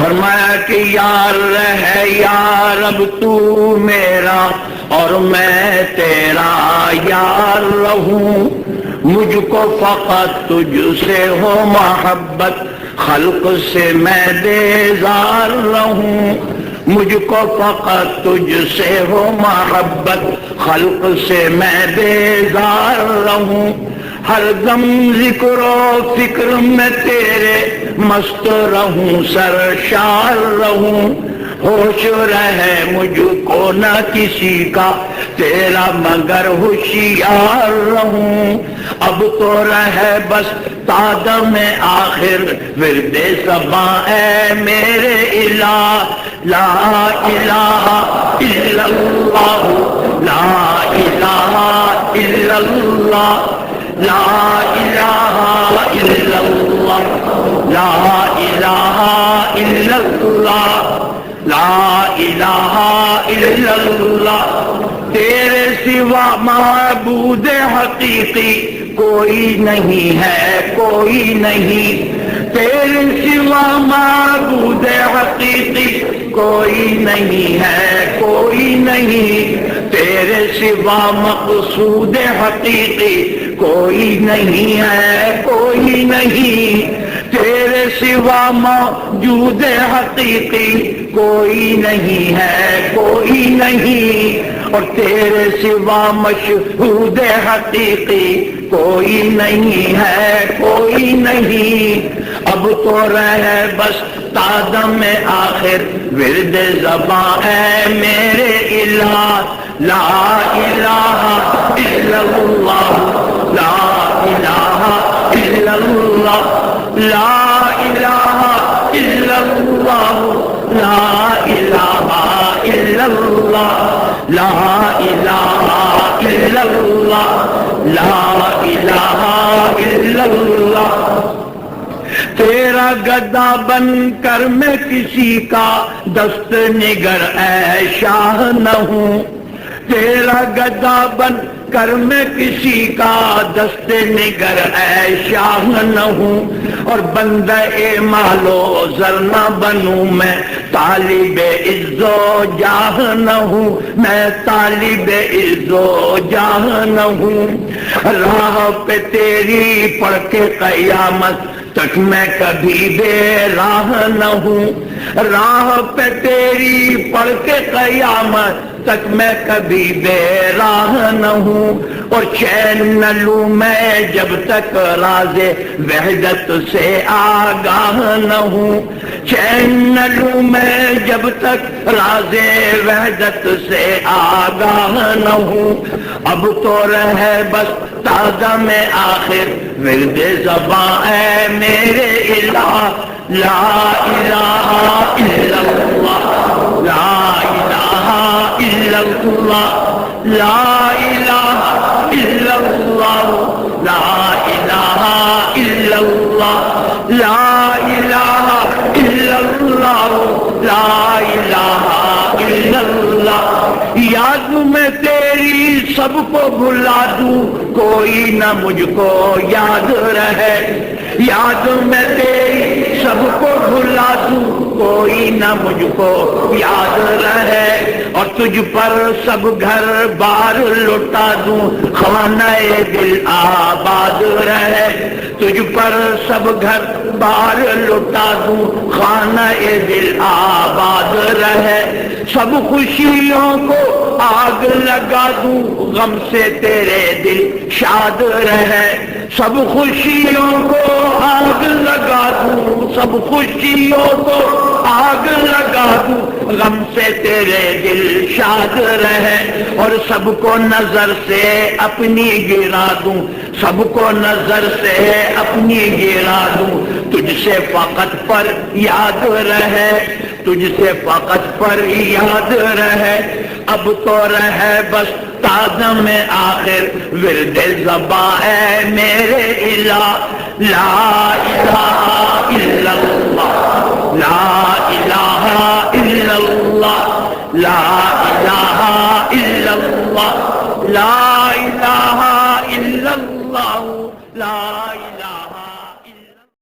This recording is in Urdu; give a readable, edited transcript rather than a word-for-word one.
فرمایا کہ یار ہے یا رب تو میرا اور میں تیرا یار رہوں، مجھ کو فقط تجھ سے ہو محبت، خلق سے میں بیزار رہوں، مجھ کو فقط تجھ سے ہو محبت، خلق سے میں بیزار رہوں، ہر دم ذکر و فکر میں تیرے مست رہوں، سرشار رہوں، ہوش رہے مجھ کو نہ کسی کا تیرا مگر ہوشیار رہوں، اب تو رہے بس تادم آخر ورد زباں اے میرے الہ، لا الہ الا اللہ، لا الہ الا اللہ، لا الہ الا اللہ، لا الہ الا اللہ، لا الہ الا اللہ، تیرے سوا معبود حقیقی کوئی نہیں ہے، کوئی نہیں، تیرے سوا معبود حقیقی کوئی نہیں ہے، کوئی نہیں، تیرے سوا مقصود حقیقی کوئی نہیں ہے، کوئی نہیں، تیرے سوا موجود حقیقی کوئی نہیں ہے، کوئی نہیں، اور تیرے سوا مشہود حقیقی کوئی نہیں ہے، کوئی نہیں، اب تو رہے بس تادم آخر ورد زباں ہے میرے الہ، لا الہ الا اللہ، لا الہ الا اللہ، لا الہ الا اللہ، لا الہ الا اللہ، لا الہ الا اللہ، لا الہ الا اللہ، تیرا گدا بن کر میں کسی کا دست نگر اے شاہ نہ ہوں، تیرا گدا بن کر میں کسی کا دست نگر اے شاہ نہ ہوں، اور بندہ مال و زر نہ بنوں، میں طالب عز و جاہ نہ ہوں، میں طالب عز و جاہ نہ ہوں، راہ پہ تیری پڑھ کے قیامت تک میں کبھی بے راہ نہ ہوں، راہ پہ تیری پڑھ کے قیامت تک میں کبھی بے راہ نہ ہوں، اور چین نہ لوں میں جب تک راز وحدت سے آگاہ نہ ہوں، چین نہ لوں میں جب تک راز وحدت سے آگاہ نہ ہوں، اب تو رہے بس تازہ میں آخر ورد زباں اے میرے الہ، لا الہ الا اللہ، لا الہ الا اللہ، لا الہ الا اللہ، لا الہ الا اللہ، لا الہ الا اللہ، لا الہ الا اللہ، یاد میں تیری سب کو بھلا دوں کوئی نہ مجھ کو یاد رہے، یاد میں تیری سب کو بھلا دوں کوئی نہ مجھ کو یاد رہے، اور تجھ پر سب گھر بار لٹا دوں خانہ دل آباد رہے، تجھ پر سب گھر بار لٹا دوں خانہ دل آباد رہے، سب خوشیوں کو آگ لگا دوں غم سے تیرے دل شاد رہے، سب خوشیوں کو آگ لگا دوں، سب خوشیوں کو آگ لگا دوں غم سے تیرے دل شاد رہے، اور سب کو نظر سے اپنی گرا دوں، سب کو نظر سے اپنی گرا دوں، تجھ سے فقط پر یاد رہے، تجھ سے فقط پر یاد رہے، اب تو رہے بس تازہ میں آخر ورد زباں اے میرے الہ، لا الہ الا اللہ، لا الہ الا اللہ، لا الہ الا اللہ، لا الہ الا اللہ، لا الہ